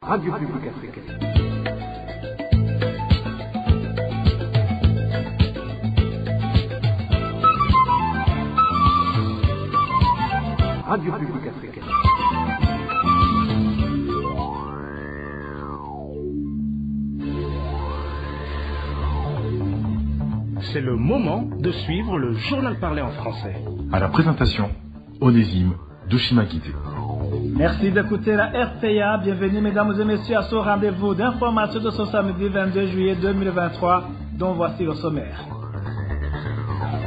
Radio Publique Africaine. Radio Publique Africaine. C'est le moment de suivre le journal parlé en français. À la présentation, Onésime Douchimakité. Merci d'écouter la RPA. Bienvenue mesdames et messieurs à ce rendez-vous d'information de ce samedi 22 juillet 2023, dont voici le sommaire.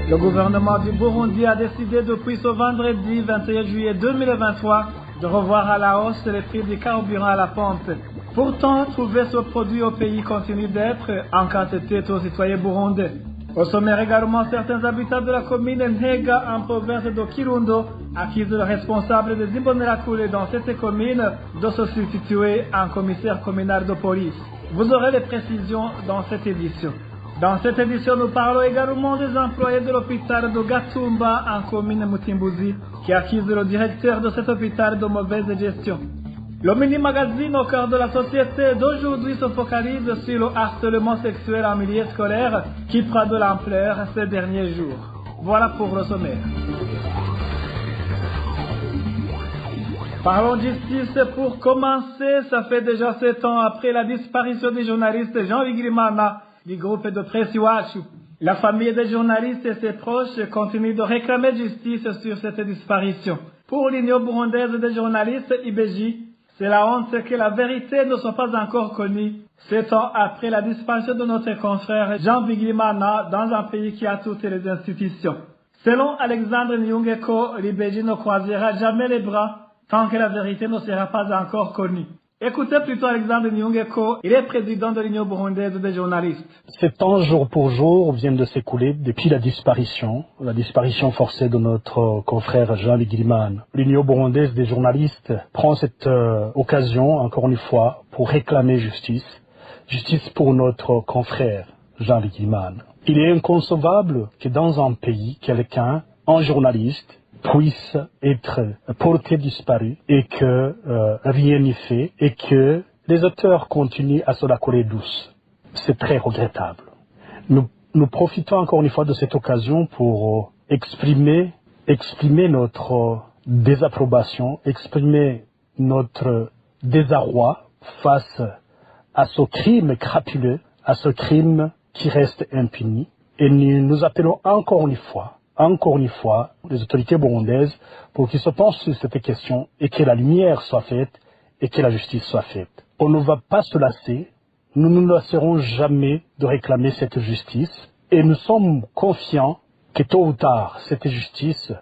Le gouvernement du Burundi a décidé depuis ce vendredi 21 juillet 2023 de revoir à la hausse les prix du carburant à la pompe. Pourtant, trouver ce produit au pays continue d'être en quantité aux citoyens burundais. Au sommaire également, certains habitants de la commune Ntega en province de Kirundo accusent le responsable des Imbonerakure dans cette commune de se substituer en commissaire communal de police. Vous aurez les précisions dans cette édition. Dans cette édition, nous parlons également des employés de l'hôpital de Gatumba en commune Mutimbuzi qui accusent le directeur de cet hôpital de mauvaise gestion. Le mini-magazine au cœur de la société d'aujourd'hui se focalise sur le harcèlement sexuel en milieu scolaire qui prend de l'ampleur ces derniers jours. Voilà pour le sommaire. Parlons justice pour commencer. Ça fait déjà 7 ans après la disparition du journaliste Jean Bigirimana du groupe de presse Iwachu. La famille des journalistes et ses proches continuent de réclamer justice sur cette disparition. Pour l'Union burundaise des journalistes, IBJ, c'est la honte que la vérité ne soit pas encore connue 7 ans après la disparition de notre confrère Jean Bigirimana dans un pays qui a toutes les institutions. Selon Alexandre Nyungeko, l'IBJ ne croisera jamais les bras tant que la vérité ne sera pas encore connue. Écoutez plutôt Alexandre Nyungeko, il est président de l'Union burundaise des journalistes. 7 ans jour pour jour viennent de s'écouler depuis la disparition forcée de notre confrère Jean Bigirimana. L'Union burundaise des journalistes prend cette occasion, encore une fois, pour réclamer justice pour notre confrère Jean Bigirimana. Il est inconcevable que dans un pays, un journaliste, puisse être porté disparu et que rien n'y fait et que les auteurs continuent à se la coller douce. C'est très regrettable. Nous profitons encore une fois de cette occasion pour exprimer notre désapprobation, exprimer notre désarroi face à ce crime crapuleux, à ce crime qui reste impuni. Et nous appelons encore une fois, les autorités burundaises pour qu'ils se penchent sur cette question et que la lumière soit faite et que la justice soit faite. On ne va pas se lasser, nous ne nous lasserons jamais de réclamer cette justice et nous sommes confiants que tôt ou tard, cette justice,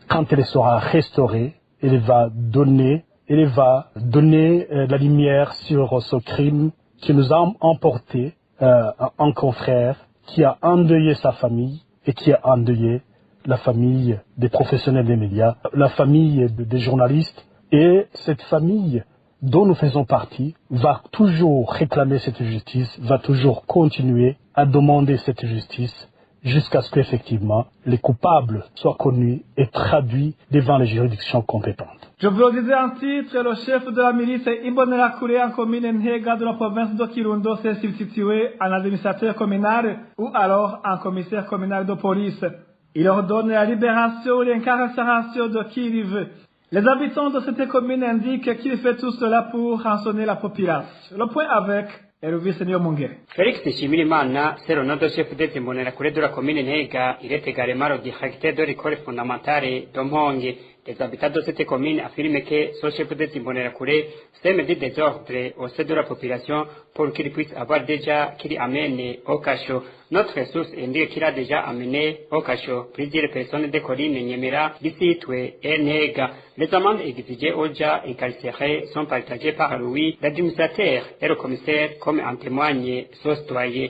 quand elle sera restaurée, elle va donner la lumière sur ce crime qui nous a emporté un confrère qui a endeuillé sa famille et qui a endeuillé la famille des professionnels des médias, la famille des journalistes. Et cette famille dont nous faisons partie va toujours réclamer cette justice, va toujours continuer à demander cette justice jusqu'à ce qu'effectivement les coupables soient connus et traduits devant les juridictions compétentes. Je vous le disais en titre, le chef de la milice Imbonerakure en commune Ntega de la province de Kirundo s'est substitué en administrateur communal ou alors en commissaire communal de police. Il ordonne la libération et l'incarcération de qui il veut. Les habitants de cette commune indiquent qu'il fait tout cela pour rançonner la population. Le point avec Elvis Nyomungere. Félix Nshimirimana, c'est le nom de chef des Imbonerakure de la commune Ntega. Il est également le directeur de l'école fondamentale d'Omhonge. Les habitants de cette commune affirment que ce chef des Imbonerakure sème des désordres au sein de la population pour qu'il puisse avoir déjà qu'il amène au cachot. Notre source indique qu'il a déjà amené au cachot plusieurs personnes de colline Nyemera, Bisitwe et Ntega. Les amendes exigées aux gens incarcérés sont partagées par lui, l'administrateur et le commissaire, comme en témoigne ce citoyen.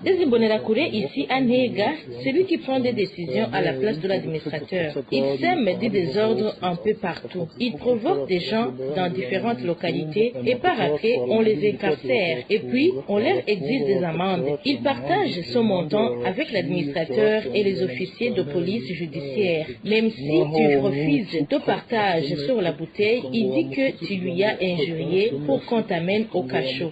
Des Imbonerakure ici à Ntega, celui qui prend des décisions à la place de l'administrateur l'administrateur. Ils sèment des désordres un peu partout. Ils provoquent des gens dans différentes localités et par après, on les incarcère et puis on leur exige des amendes. Ils partagent ce montant avec l'administrateur et les officiers de police judiciaire. Même si tu refuses de partage sur la bouteille, il dit que tu lui as injurié pour qu'on t'amène au cachot.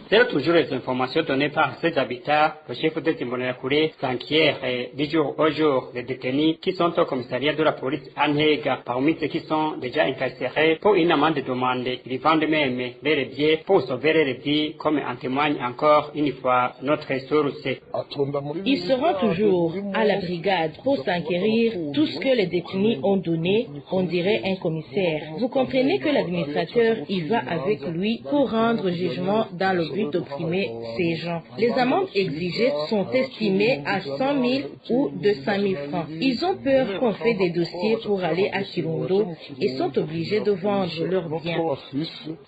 C'est toujours les informations données par ces habitats. Le chef de Timbonerakure s'inquiète du jour au jour des détenus qui sont au commissariat de la police à Ntega. Parmi ceux qui sont déjà incarcérés pour une amende demandée, ils vendent même les billets pour sauver les vies, comme en témoigne encore une fois notre source. Ils seront toujours à la brigade pour s'enquérir tout ce que les détenus ont donné, on dirait un commissaire. Vous comprenez que l'administrateur y va avec lui pour rendre jugement dans le but d'opprimer ces gens. Les amendes exigées sont estimées à 100 000 ou 200 000 francs. Ils ont peur qu'on fait des dossiers pour aller à Kirundo et sont obligés de vendre leurs biens.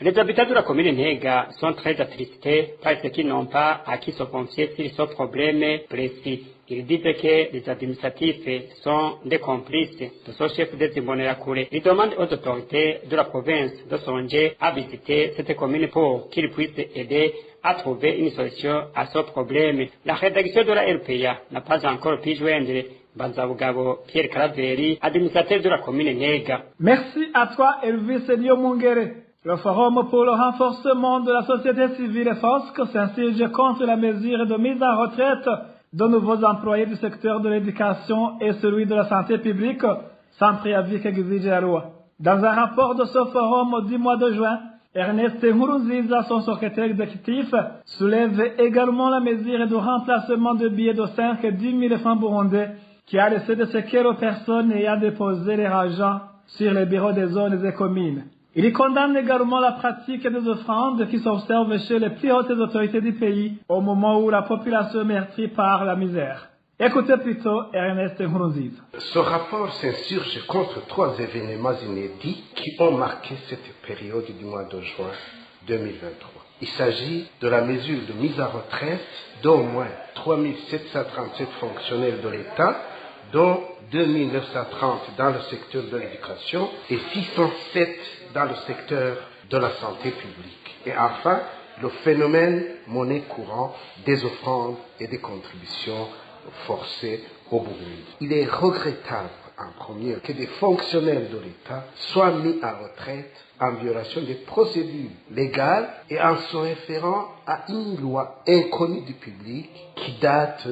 Les habitants de la commune Ntega sont très attristés parce qu'ils n'ont pas à qui se confier sur ce problème précis. Ils disent que les administratifs sont des complices de ce chef de Timbonerakure. Ils demandent aux autorités de la province de songer à visiter cette commune pour qu'ils puissent aider à trouver une solution à ce problème. La rédaction de la RPA n'a pas encore pu joindre Banzabugabo Pierre Caraveri, administrateur de la commune Ntega. Merci à toi, Elvis Elio Mungere. Le Forum pour le renforcement de la société civile FOSC s'insurge contre la mesure de mise en retraite de nouveaux employés du secteur de l'éducation et celui de la santé publique, sans préavis qu'exige la loi. Dans un rapport de ce forum du mois de juin, Ernest Nkurunziza, son secrétaire exécutif, soulève également la mesure de remplacement de billets de 5 et 10 000 francs burundais qui a laissé de séquelles aux personnes ayant déposé leur argent sur les bureaux des zones et communes. Il condamne également la pratique des offrandes qui s'observent chez les plus hautes autorités du pays au moment où la population est meurtrie par la misère. Écoutez plutôt Ernest Nkurunziza. Ce rapport s'insurge contre 3 événements inédits qui ont marqué cette période du mois de juin 2023. Il s'agit de la mesure de mise en retraite d'au moins 3 737 fonctionnaires de l'État, dont 2 930 dans le secteur de l'éducation et 607 dans le secteur de la santé publique. Et enfin, le phénomène monnaie courante des offrandes et des contributions forcées au Burundi. Il est regrettable, en premier, que des fonctionnaires de l'État soient mis en retraite en violation des procédures légales et en se référant à une loi inconnue du public qui date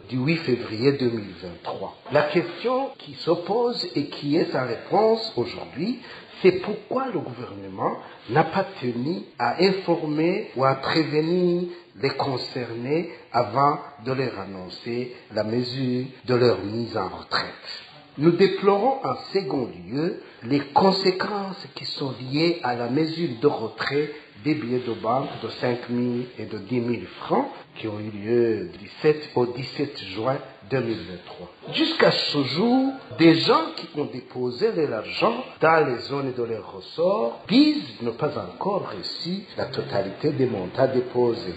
du 8 février 2023. La question qui se pose et qui est sa réponse aujourd'hui, c'est pourquoi le gouvernement n'a pas tenu à informer ou à prévenir les concernés avant de leur annoncer la mesure de leur mise en retraite. Nous déplorons en second lieu les conséquences qui sont liées à la mesure de retrait des billets de banque de 5 000 et de 10 000 francs qui ont eu lieu du 17 au 17 juin 2023. Jusqu'à ce jour, des gens qui ont déposé leur argent dans les zones de leur ressort disent ne pas encore reçu la totalité des montants déposés.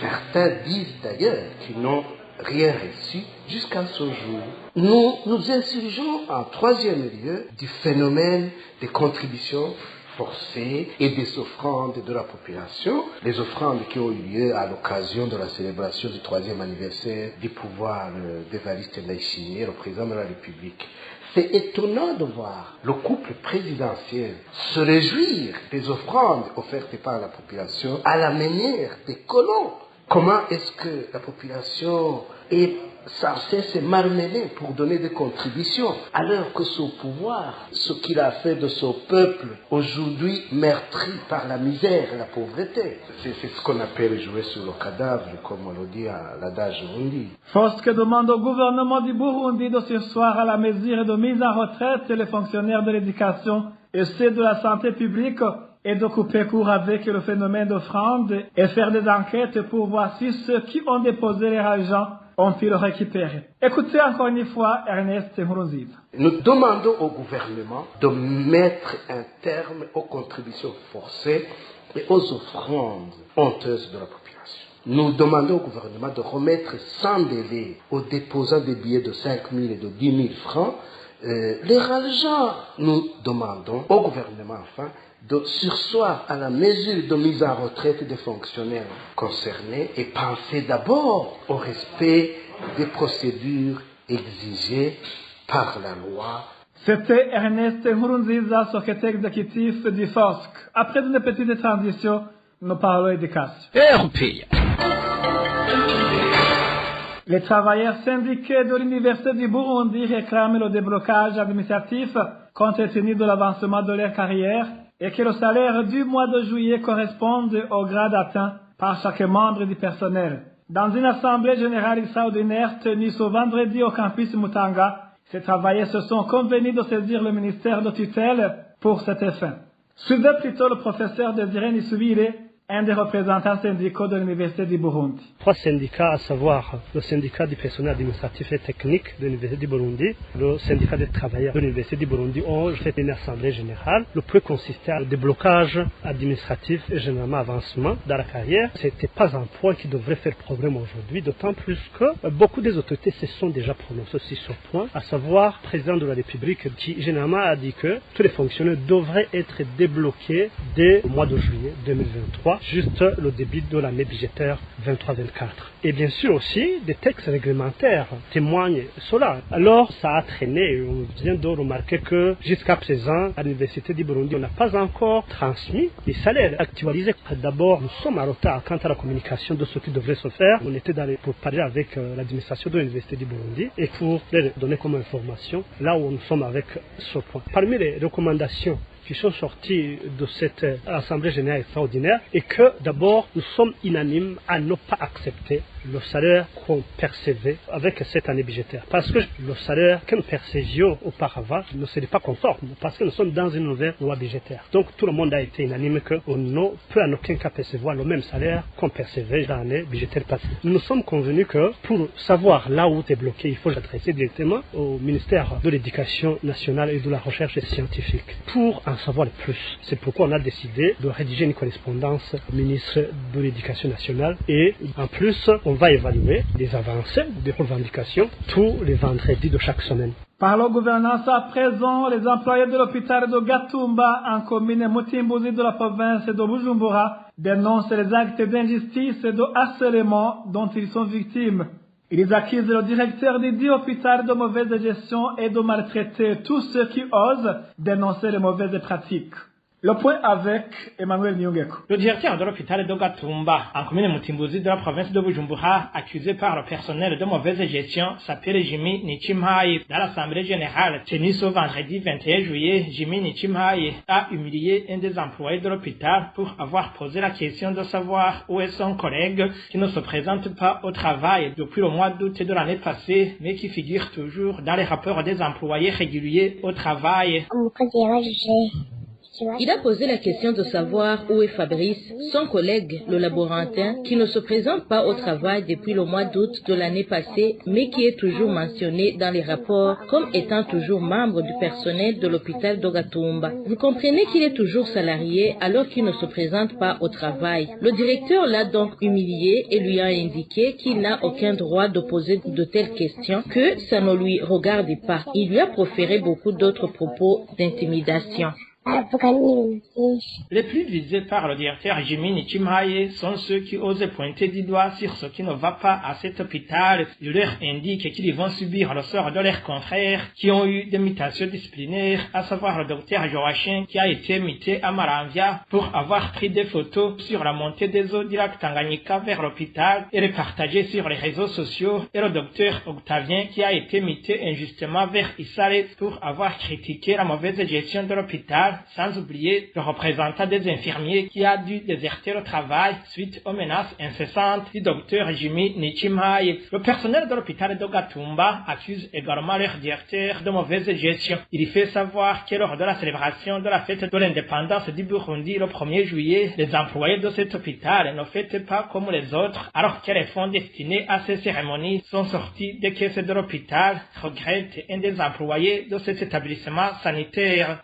Certains disent d'ailleurs qu'ils n'ont rien reçu jusqu'à ce jour. Nous nous insurgeons en troisième lieu du phénomène des contributions forcées et des offrandes de la population, les offrandes qui ont eu lieu à l'occasion de la célébration du 3e anniversaire du pouvoir d'Évariste Ndayishimiye, le président de la République. C'est étonnant de voir le couple présidentiel se réjouir des offrandes offertes par la population à la manière des colons. Comment est-ce que la population est censée se marmeler pour donner des contributions alors que ce pouvoir, ce qu'il a fait de ce peuple aujourd'hui meurtri par la misère et la pauvreté, c'est ce qu'on appelle jouer sur le cadavre, comme on le dit à l'adage Burundi. FOSC demande au gouvernement du Burundi de surseoir à la mesure de mise en retraite les fonctionnaires de l'éducation et ceux de la santé publique et de couper court avec le phénomène d'offrande et faire des enquêtes pour voir si ceux qui ont déposé leur argent ont pu le récupérer. Écoutez encore une fois Ernest Nkurunziza. Nous demandons au gouvernement de mettre un terme aux contributions forcées et aux offrandes honteuses de la population. Nous demandons au gouvernement de remettre sans délai aux déposants des billets de 5 000 et de 10 000 francs leur argent. Nous demandons au gouvernement enfin de surseoir à la mesure de mise en retraite des fonctionnaires concernés et penser d'abord au respect des procédures exigées par la loi. C'était Ernest Nkurunziza, secrétaire exécutif du FOSC. Après une petite transition, nous parlons éducation. Les travailleurs syndiqués de l'Université du Burundi réclament le déblocage administratif compte tenu de l'avancement de leur carrière et que le salaire du mois de juillet corresponde au grade atteint par chaque membre du personnel. Dans une assemblée générale extraordinaire tenue ce vendredi au campus Mutanga, ces travailleurs se sont convenus de saisir le ministère de tutelle pour cet effet. Suivez plutôt le professeur Désiré Nisubire, un des représentants syndicaux de l'Université du Burundi. 3 syndicats, à savoir le syndicat du personnel administratif et technique de l'Université du Burundi, le syndicat des travailleurs de l'Université du Burundi, ont fait une assemblée générale. Le point consistait au déblocage administratif et généralement avancement dans la carrière. Ce n'était pas un point qui devrait faire problème aujourd'hui, d'autant plus que beaucoup des autorités se sont déjà prononcées aussi sur ce point, à savoir le président de la République qui généralement a dit que tous les fonctionnaires devraient être débloqués dès le mois de juillet 2023. Juste le début de l'année budgétaire 23-24. Et bien sûr aussi, des textes réglementaires témoignent cela. Alors, ça a traîné. On vient de remarquer que jusqu'à présent, à l'Université du Burundi, on n'a pas encore transmis les salaires actualisés. D'abord, nous sommes en retard quant à la communication de ce qui devrait se faire. On était pour parler avec l'administration de l'Université du Burundi et pour les donner comme information là où nous sommes avec ce point. Parmi les recommandations qui sont sortis de cette Assemblée générale extraordinaire et que d'abord nous sommes unanimes à ne pas accepter le salaire qu'on percevait avec cette année budgétaire. Parce que le salaire que nous percevions auparavant ne serait pas conforme parce que nous sommes dans une nouvelle loi budgétaire. Donc tout le monde a été unanime qu'on ne peut en aucun cas percevoir le même salaire qu'on percevait dans l'année budgétaire passée. Nous sommes convenus que pour savoir là où c'est bloqué, il faut s'adresser directement au ministère de l'Éducation nationale et de la recherche scientifique pour en savoir le plus. C'est pourquoi on a décidé de rédiger une correspondance au ministre de l'Éducation nationale et en plus on va évaluer les avancées des revendications tous les vendredis de chaque semaine. Parlons gouvernance à présent. Les employés de l'hôpital de Gatumba en commune Mutimbuzi de la province de Bujumbura dénoncent les actes d'injustice et de harcèlement dont ils sont victimes. Ils accusent le directeur du dit hôpital de mauvaise gestion et de maltraiter tous ceux qui osent dénoncer les mauvaises pratiques. Le point avec Emmanuel Nyongeko. Le directeur de l'hôpital de Gatumba, en commune Mutimbuzi de la province de Bujumbura, accusé par le personnel de mauvaise gestion, s'appelle Jimmy Nichimhaye. Dans l'assemblée générale tenue ce vendredi 21 juillet, Jimmy Nichimhaye a humilié un des employés de l'hôpital pour avoir posé la question de savoir où est son collègue qui ne se présente pas au travail depuis le mois d'août de l'année passée, mais qui figure toujours dans les rapports des employés réguliers au travail. Il a posé la question de savoir où est Fabrice, son collègue, le laborantin, qui ne se présente pas au travail depuis le mois d'août de l'année passée, mais qui est toujours mentionné dans les rapports comme étant toujours membre du personnel de l'hôpital d'Ogatumba. Vous comprenez qu'il est toujours salarié alors qu'il ne se présente pas au travail. Le directeur l'a donc humilié et lui a indiqué qu'il n'a aucun droit de poser de telles questions, que ça ne lui regarde pas. Il lui a proféré beaucoup d'autres propos d'intimidation. Les plus visés par le directeur Jimmy Nichimhaye sont ceux qui osent pointer du doigt sur ce qui ne va pas à cet hôpital. Il leur indique qu'ils vont subir le sort de leurs confrères qui ont eu des mutations disciplinaires, à savoir le docteur Joachim qui a été muté à Maranvia pour avoir pris des photos sur la montée des eaux du lac Tanganyika vers l'hôpital et les partager sur les réseaux sociaux, et le docteur Octavien qui a été muté injustement vers Issale pour avoir critiqué la mauvaise gestion de l'hôpital, sans oublier le représentant des infirmiers qui a dû déserter le travail suite aux menaces incessantes du docteur Jimmy Nichimhaye. Le personnel de l'hôpital de Gatumba accuse également leur directeur de mauvaise gestion. Il y fait savoir que lors de la célébration de la fête de l'indépendance du Burundi le 1er juillet, les employés de cet hôpital ne fêtent pas comme les autres, alors que les fonds destinés à ces cérémonies sont sortis des caisses de l'hôpital, regrette un des employés de cet établissement sanitaire.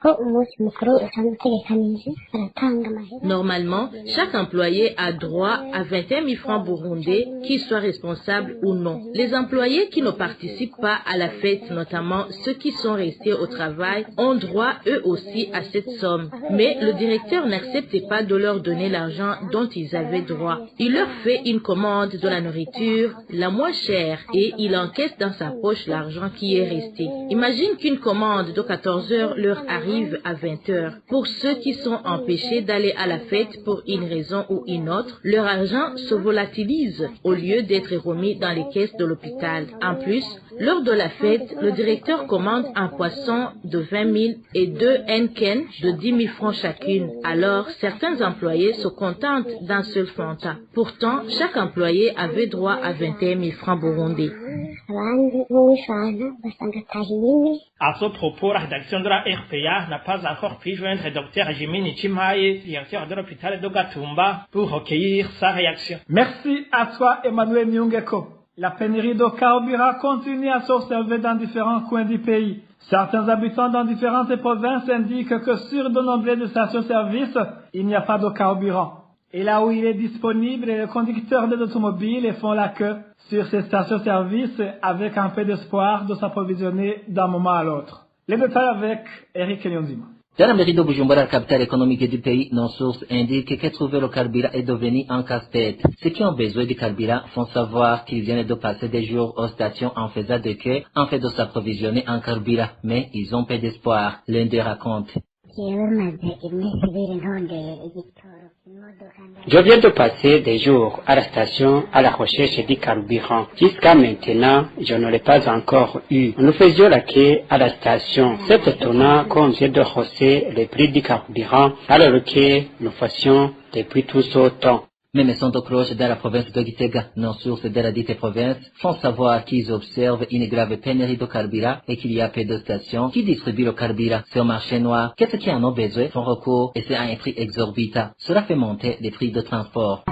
Normalement, chaque employé a droit à 21 000 francs burundais, qu'il soit responsable ou non. Les employés qui ne participent pas à la fête, notamment ceux qui sont restés au travail, ont droit eux aussi à cette somme. Mais le directeur n'accepte pas de leur donner l'argent dont ils avaient droit. Il leur fait une commande de la nourriture la moins chère et il encaisse dans sa poche l'argent qui est resté. Imagine qu'une commande de 14 heures leur arrive à 20 heures. Pour ceux qui sont empêchés d'aller à la fête pour une raison ou une autre, leur argent se volatilise au lieu d'être remis dans les caisses de l'hôpital. En plus, lors de la fête, le directeur commande un poisson de 20 000 et 2 henken de 10 000 francs chacune. Alors, certains employés se contentent d'un seul fanta. Pourtant, chaque employé avait droit à 21 000 francs burundais. À ce propos, la rédaction de la RPA n'a pas encore pu joindre le Dr Jimini Chimaye, directeur de l'hôpital de Gatumba, pour recueillir sa réaction. Merci à toi, Emmanuel Nyungeko. La pénurie de carburant continue à s'observer dans différents coins du pays. Certains habitants dans différentes provinces indiquent que sur de nombreuses stations-service, il n'y a pas de carburant. Et là où il est disponible, les conducteurs des automobiles font la queue sur ces stations-service avec un peu d'espoir de s'approvisionner d'un moment à l'autre. Les détails avec Eric Eliondima. Dans la mairie de Bujumbura, la capitale économique du pays, nos sources indiquent que trouver le carburant est devenu un casse-tête. Ceux qui ont besoin de carburant font savoir qu'ils viennent de passer des jours aux stations en faisant des queues en fait de s'approvisionner en carburant, mais ils ont peu d'espoir. L'un d'eux raconte. Je viens de passer des jours à la station à la recherche du carburant. Jusqu'à maintenant, je ne l'ai pas encore eu. Nous faisions la queue à la station. C'est étonnant qu'on vient de hausser le prix du carburant alors que nous fassions depuis tout ce temps. Même son de cloche dans la province de Gitega, nos sources de la dite province font savoir qu'ils observent une grave pénurie de carburant et qu'il y a peu de stations qui distribuent le carburant. C'est au marché noir que ceux qui en ont besoin font recours et c'est à un prix exorbitant. Cela fait monter les prix de transport.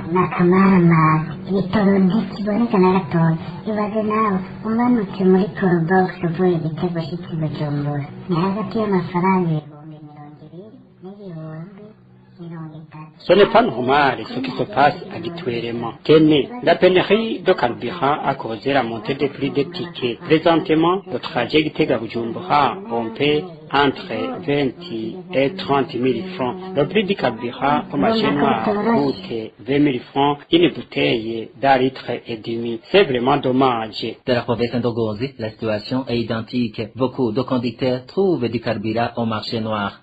Ce n'est pas normal ce qui se passe habituellement. Tenez, la pénurie de carburant a causé la montée des prix des tickets. Présentement, le trajet Gitega-Bujumbura, on paie entre 20 et 30 000 francs. Le prix du carburant au marché noir coûte 20 000 francs une bouteille d'un litre et demi. C'est vraiment dommage. Dans la province d'Ogozi, la situation est identique. Beaucoup de conducteurs trouvent du carburant au marché noir.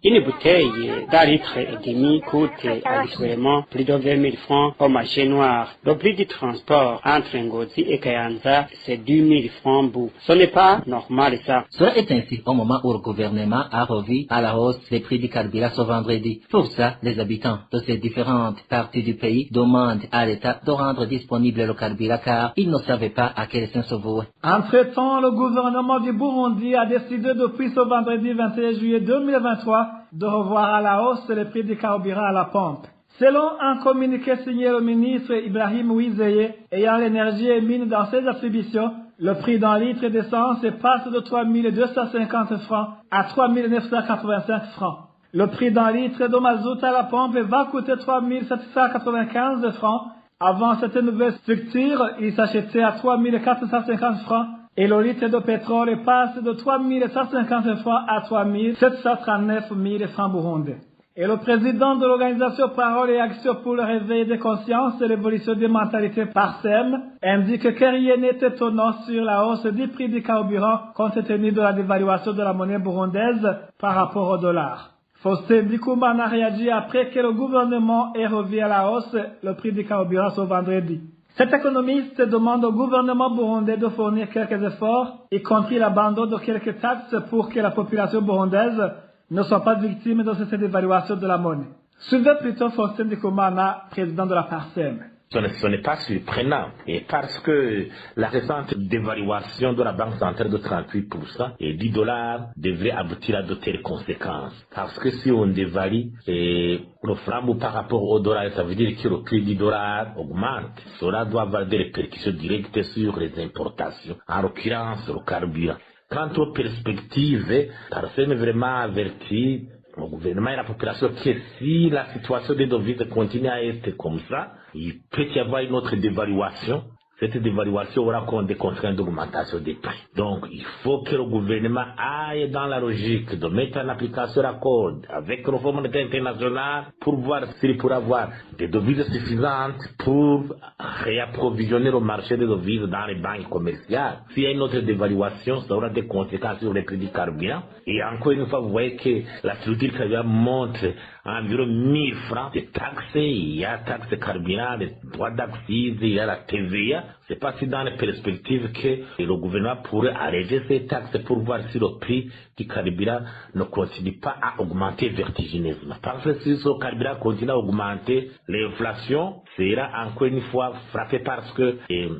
Une bouteille d'un litre et demi coûte habituellement plus de 20 000 francs au marché noir. Le prix du transport entre Ngozi et Kayanza, c'est 10 000 francs bout. Ce n'est pas normal ça. Cela est ainsi au moment où le gouvernement a revu à la hausse les prix du carburant ce vendredi. Pour ça, les habitants de ces différentes parties du pays demandent à l'État de rendre disponible le carburant car ils ne savaient pas à quel sens se vouer. Entre-temps, le gouvernement du Burundi a décidé depuis ce vendredi 21 juillet 2023 de revoir à la hausse les prix du carburant à la pompe. Selon un communiqué signé le ministre Ibrahim Uwizeye ayant l'énergie et mine dans ses attributions, le prix d'un litre d'essence passe de 3 250 francs à 3 985 francs. Le prix d'un litre de mazout à la pompe va coûter 3 795 francs. Avant cette nouvelle structure, il s'achetait à 3 450 francs. Et le litre de pétrole passe de 3 150 francs à 3 739 000 francs burundais. Et le président de l'organisation Parole et Action pour le réveil des consciences et l'évolution des mentalités PARSEM indique que rien n'est étonnant sur la hausse du prix du carburant compte tenu de la dévaluation de la monnaie burundaise par rapport au dollar. Faustin Dikoumana a réagi après que le gouvernement ait revu à la hausse le prix du carburant ce vendredi. Cet économiste demande au gouvernement burundais de fournir quelques efforts, y compris l'abandon de quelques taxes pour que la population burundaise ne soit pas victime de cette dévaluation de la monnaie. Suivez plutôt Faustin Dikoumana, président de la PARSEM. Ce n'est pas surprenant, et parce que la récente dévaluation de la Banque centrale de 38% et du dollar devrait aboutir à de telles conséquences. Parce que si on dévalue le franc par rapport au dollar, ça veut dire que le prix du dollar augmente. Cela doit avoir des répercussions directes sur les importations, en l'occurrence le carburant. Quant aux perspectives, Parsem est vraiment averti le gouvernement et la population que si la situation des devises continue à être comme ça, il peut y avoir une autre dévaluation. Cette dévaluation aura des conséquences d'augmentation des prix. Donc, il faut que le gouvernement aille dans la logique de mettre en application l'accord avec le Fonds monétaire international pour voir s'il pourra avoir des devises suffisantes pour réapprovisionner le marché des devises dans les banques commerciales. S'il y a une autre dévaluation, ça aura des conséquences sur les prix du carburant. Et encore une fois, vous voyez que la structure carburant montre environ 1000 francs de taxes. Il y a taxes carburant, les droits d'accise, il y a la TVA. C'est pas si dans les perspectives que le gouvernement pourrait alléger ces taxes pour voir si le prix du carburant ne continue pas à augmenter vertigineusement. Parce que si ce carburant continue à augmenter, l'inflation sera encore une fois frappée parce que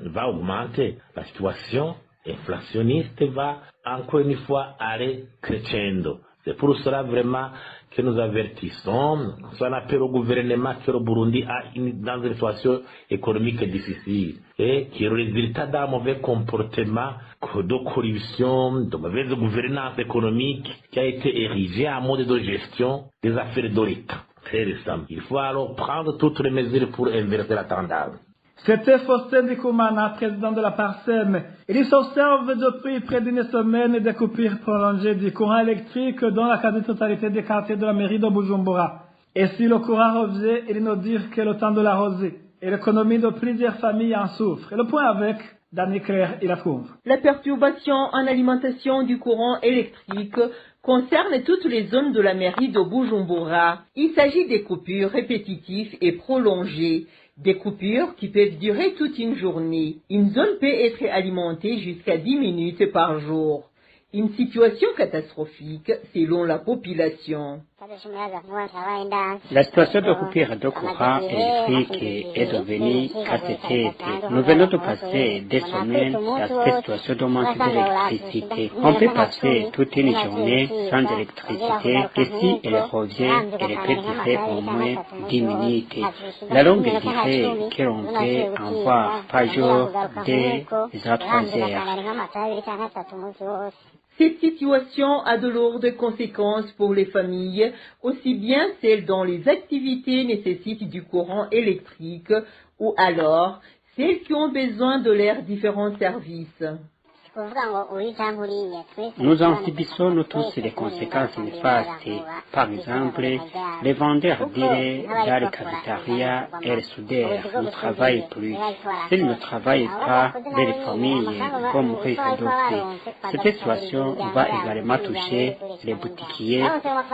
va augmenter. La situation inflationniste va encore une fois aller crescendo. C'est pour cela vraiment que nous avertissons, ça appelle au gouvernement que le Burundi dans une situation économique difficile et qui est le résultat d'un mauvais comportement de corruption, de mauvaise gouvernance économique qui a été érigé en mode de gestion des affaires de l'État. Très récent. Il faut alors prendre toutes les mesures pour inverser la tendance. C'était Faustin Ndikumana, président de la Parsem. Il s'observe depuis près d'une semaine des coupures prolongées du courant électrique dans la quasi-totalité des quartiers de la mairie de Bujumbura. Et si le courant revient, il nous dit que le temps de l'arroser et l'économie de plusieurs familles en souffre. Et le point avec Dani Claire, il approuve. La perturbation en alimentation du courant électrique concerne toutes les zones de la mairie de Bujumbura. Il s'agit des coupures répétitives et prolongées. Des coupures qui peuvent durer toute une journée. Une zone peut être alimentée jusqu'à 10 minutes par jour. Une situation catastrophique selon la population. La situation de coupure de courant électrique est devenue casse-tête. Nous venons de passer des semaines à cette situation de manque d'électricité. On peut passer toute une journée sans électricité et si elle revient, elle peut durer au moins 10 minutes. La longue durée que l'on peut avoir par jour, 2 à 3 heures. Cette situation a de lourdes conséquences pour les familles, aussi bien celles dont les activités nécessitent du courant électrique ou alors celles qui ont besoin de leurs différents services. Nous en subissons tous les conséquences néfastes. Par exemple, les vendeurs d'îles dans les cafétérias et les soudeurs ne travaillent plus. S'ils ne travaillent pas, les familles vont mourir de faim. Cette situation va également toucher les boutiquiers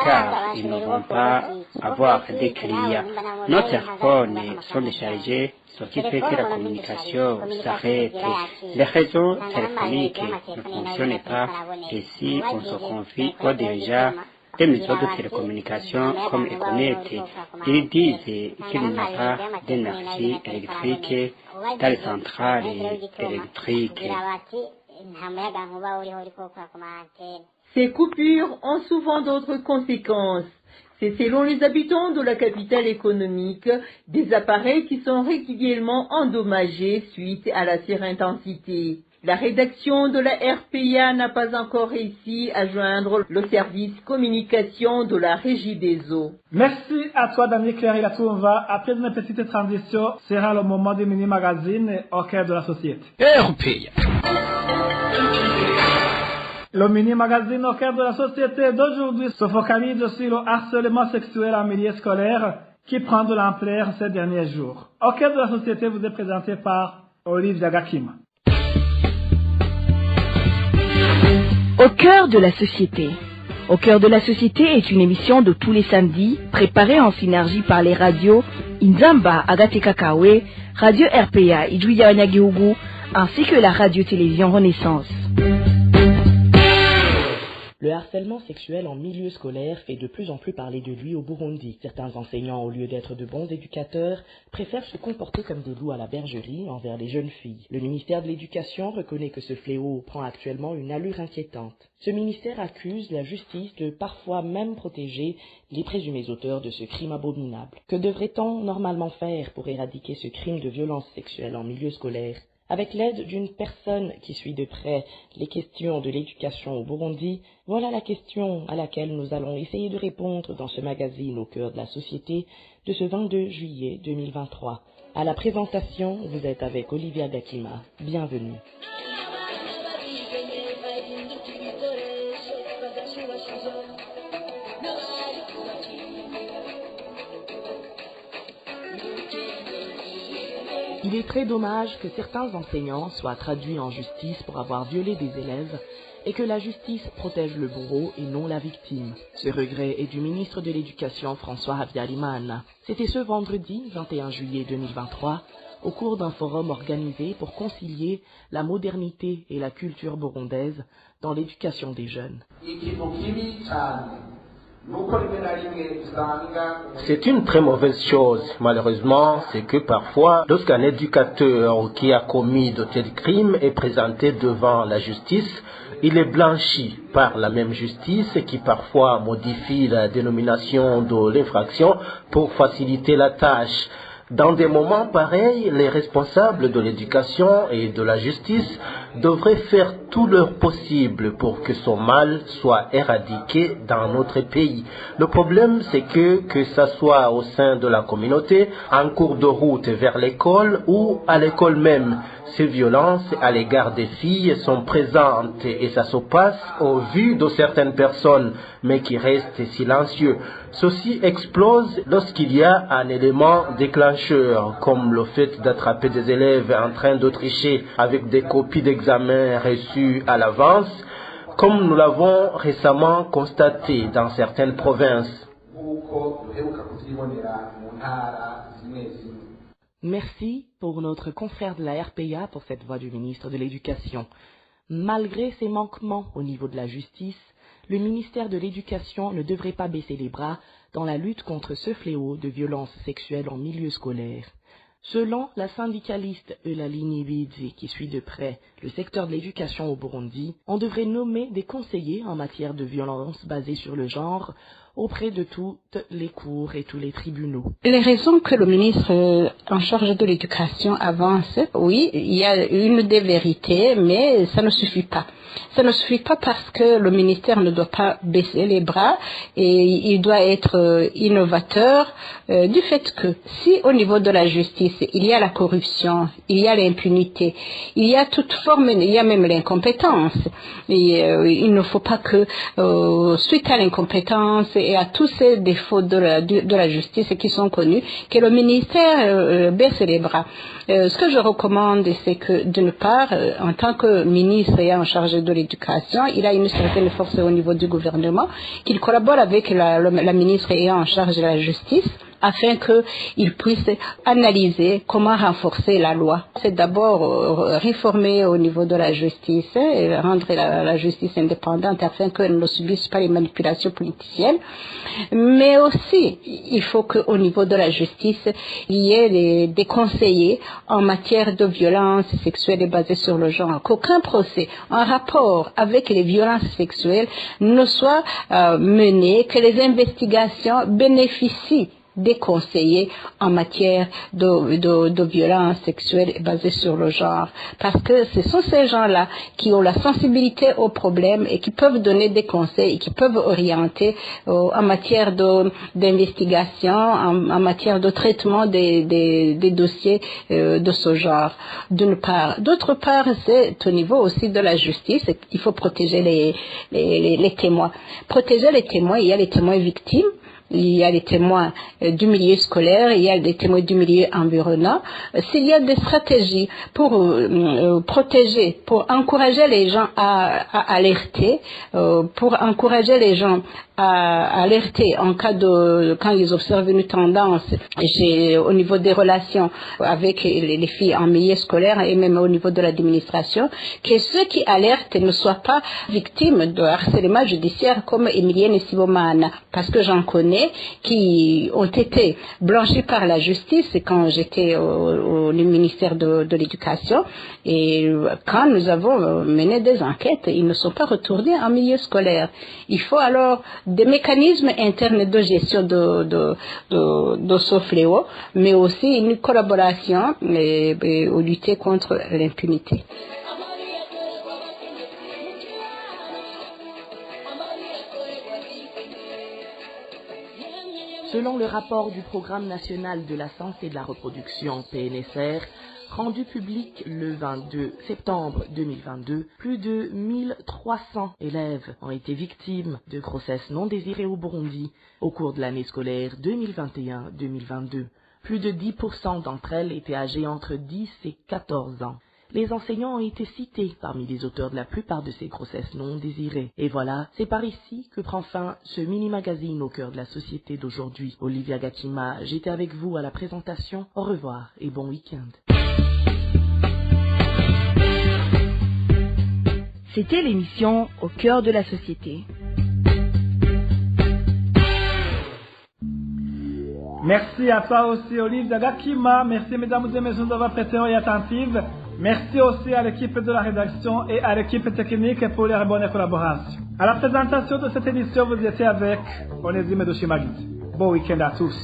car ils ne vont pas avoir de clients. Nos téléphones sont déchargés, ce qui fait que la communication s'arrête. Les réseaux téléphoniques ne fonctionnent pas et si on se confie aux dirigeants des méthodes de télécommunication comme Econet, ils disent qu'il n'y a pas d'énergie électrique dans les centrales électriques. Ces coupures ont souvent d'autres conséquences. C'est selon les habitants de la capitale économique des appareils qui sont régulièrement endommagés suite à la surintensité. La rédaction de la RPA n'a pas encore réussi à joindre le service communication de la Régie des eaux. Merci à toi, Dani Claire et la Touva. Après une petite transition, sera le moment du mini-magazine au cœur de la société. RPA. Le mini-magazine au cœur de la société d'aujourd'hui se focalise sur le harcèlement sexuel en milieu scolaire qui prend de l'ampleur ces derniers jours. Au cœur de la société vous est présenté par Olivia Gakim. Au cœur de la société. Au cœur de la société est une émission de tous les samedis, préparée en synergie par les radios Inzamba, Agate Kakawe, Radio RPA, Idouya Wanyagihugu, ainsi que la radio-télévision Renaissance. Le harcèlement sexuel en milieu scolaire fait de plus en plus parler de lui au Burundi. Certains enseignants, au lieu d'être de bons éducateurs, préfèrent se comporter comme des loups à la bergerie envers les jeunes filles. Le ministère de l'Éducation reconnaît que ce fléau prend actuellement une allure inquiétante. Ce ministère accuse la justice de parfois même protéger les présumés auteurs de ce crime abominable. Que devrait-on normalement faire pour éradiquer ce crime de violence sexuelle en milieu scolaire ? Avec l'aide d'une personne qui suit de près les questions de l'éducation au Burundi, voilà la question à laquelle nous allons essayer de répondre dans ce magazine au cœur de la société de ce 22 juillet 2023. À la présentation, vous êtes avec Olivia Dakima. Bienvenue. Il est très dommage que certains enseignants soient traduits en justice pour avoir violé des élèves et que la justice protège le bourreau et non la victime. Ce regret est du ministre de l'Éducation François Habyarimana. C'était ce vendredi 21 juillet 2023 au cours d'un forum organisé pour concilier la modernité et la culture burundaise dans l'éducation des jeunes. C'est une très mauvaise chose, malheureusement, c'est que parfois, lorsqu'un éducateur qui a commis de tels crimes est présenté devant la justice, il est blanchi par la même justice qui parfois modifie la dénomination de l'infraction pour faciliter la tâche. Dans des moments pareils, les responsables de l'éducation et de la justice devraient faire tout leur possible pour que ce mal soit éradiqué dans notre pays. Le problème, c'est que ça soit au sein de la communauté, en cours de route vers l'école ou à l'école même, ces violences à l'égard des filles sont présentes et ça se passe au vu de certaines personnes, mais qui restent silencieux. Ceci explose lorsqu'il y a un élément déclencheur, comme le fait d'attraper des élèves en train de tricher avec des copies d'examen reçues à l'avance, comme nous l'avons récemment constaté dans certaines provinces. Merci pour notre confrère de la RPA pour cette voix du ministre de l'Éducation. Malgré ces manquements au niveau de la justice, le ministère de l'Éducation ne devrait pas baisser les bras dans la lutte contre ce fléau de violences sexuelles en milieu scolaire. Selon la syndicaliste Eulaline Ibidzi, qui suit de près le secteur de l'éducation au Burundi, on devrait nommer des conseillers en matière de violences basées sur le genre auprès de toutes les cours et tous les tribunaux. Les raisons que le ministre en charge de l'éducation avance, oui, il y a une des vérités, mais ça ne suffit pas. Ça ne suffit pas parce que le ministère ne doit pas baisser les bras et il doit être innovateur du fait que si au niveau de la justice il y a la corruption, il y a l'impunité, il y a toute forme, il y a même l'incompétence. Et, il ne faut pas que suite à l'incompétence et à tous ces défauts de la justice qui sont connus, que le ministère baisse les bras. Ce que je recommande, c'est que d'une part, en tant que ministre et en charge de l'éducation, il a une certaine force au niveau du gouvernement, qu'il collabore avec la ministre ayant en charge de la justice, afin qu'il puisse analyser comment renforcer la loi. C'est d'abord réformer au niveau de la justice, et rendre la justice indépendante afin qu'elle ne subisse pas les manipulations politiciennes. Mais aussi, il faut qu'au niveau de la justice, il y ait des conseillers en matière de violences sexuelles basées sur le genre. Qu'aucun procès en rapport avec les violences sexuelles ne soit mené, que les investigations bénéficient des conseillers en matière de violences sexuelles basées sur le genre. Parce que ce sont ces gens-là qui ont la sensibilité au problème et qui peuvent donner des conseils et qui peuvent orienter en matière d'investigation, en matière de traitement des dossiers de ce genre, d'une part. D'autre part, c'est au niveau aussi de la justice, il faut protéger les témoins. Protéger les témoins, il y a les témoins victimes, il y a les témoins du milieu scolaire, il y a des témoins du milieu environnant. S'il y a des stratégies pour protéger, pour encourager les gens à alerter, pour encourager les gens à alerter en cas quand ils observent une tendance au niveau des relations avec les filles en milieu scolaire et même au niveau de l'administration, que ceux qui alertent ne soient pas victimes de harcèlement judiciaire comme Emilienne Sibomana, parce que j'en connais données qui ont été blanchies par la justice quand j'étais au ministère de l'Éducation. Et quand nous avons mené des enquêtes, ils ne sont pas retournés en milieu scolaire. Il faut alors des mécanismes internes de gestion de ce fléau, mais aussi une collaboration au lutter contre l'impunité. Selon le rapport du Programme national de la santé et de la reproduction PNSR, rendu public le 22 septembre 2022, plus de 1300 élèves ont été victimes de grossesses non désirées au Burundi au cours de l'année scolaire 2021-2022. Plus de 10% d'entre elles étaient âgées entre 10 et 14 ans. Les enseignants ont été cités parmi les auteurs de la plupart de ces grossesses non désirées. Et voilà, c'est par ici que prend fin ce mini-magazine au cœur de la société d'aujourd'hui. Olivia Gachima, j'étais avec vous à la présentation. Au revoir et bon week-end. C'était l'émission Au cœur de la société. Merci à toi aussi, Olivia Gachima. Merci, mesdames et messieurs, d'avoir prêté oreille attentive. Merci aussi à l'équipe de la rédaction et à l'équipe technique pour leur bonne collaboration. À la présentation de cette édition, vous étiez avec Onésime Dushimagite. Bon week-end à tous.